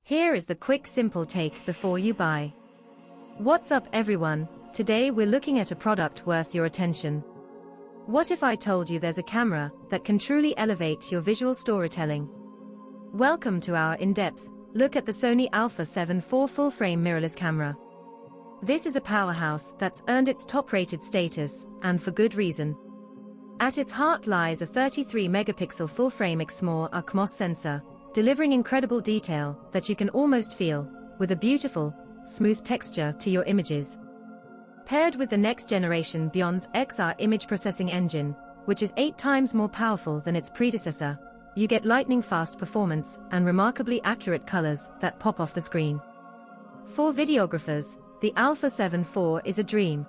Here is the quick simple take before you buy. What's up everyone, today we're looking at a product worth your attention. What if I told you there's a camera that can truly elevate your visual storytelling? Welcome to our in-depth look at the Sony Alpha 7 IV full-frame mirrorless camera. This is a powerhouse that's earned its top-rated status, and for good reason. At its heart lies a 33-megapixel full-frame Exmor R CMOS sensor, delivering incredible detail that you can almost feel, with a beautiful, smooth texture to your images. Paired with the next-generation BIONZ XR image processing engine, which is 8 times more powerful than its predecessor, you get lightning-fast performance and remarkably accurate colors that pop off the screen. For videographers, the Alpha 7 IV is a dream.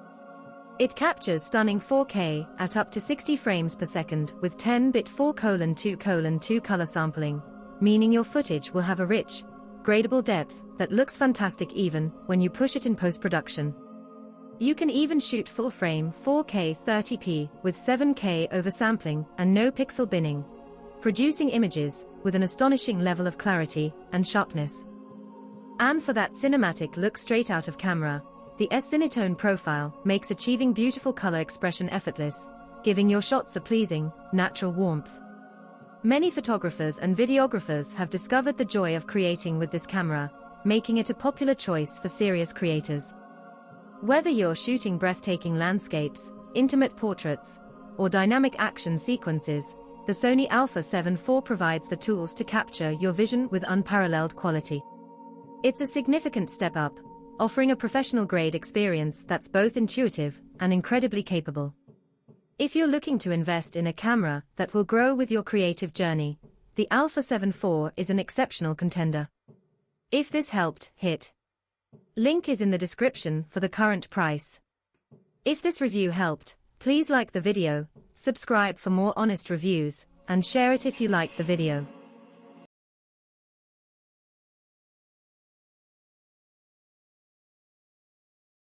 It captures stunning 4K at up to 60 frames per second with 10-bit 4:2:2 color sampling, meaning your footage will have a rich, gradable depth that looks fantastic even when you push it in post-production. You can even shoot full-frame 4K 30p with 7K oversampling and no pixel binning, producing images with an astonishing level of clarity and sharpness. And for that cinematic look straight out of camera, the S-Cinetone profile makes achieving beautiful color expression effortless, giving your shots a pleasing, natural warmth. Many photographers and videographers have discovered the joy of creating with this camera, making it a popular choice for serious creators. Whether you're shooting breathtaking landscapes, intimate portraits, or dynamic action sequences, the Sony Alpha 7 IV provides the tools to capture your vision with unparalleled quality. It's a significant step up, offering a professional-grade experience that's both intuitive and incredibly capable. If you're looking to invest in a camera that will grow with your creative journey, the Alpha 7 IV is an exceptional contender. If this helped, hit link is in the description for the current price. If this review helped, please like the video, subscribe for more honest reviews, and share it if you liked the video.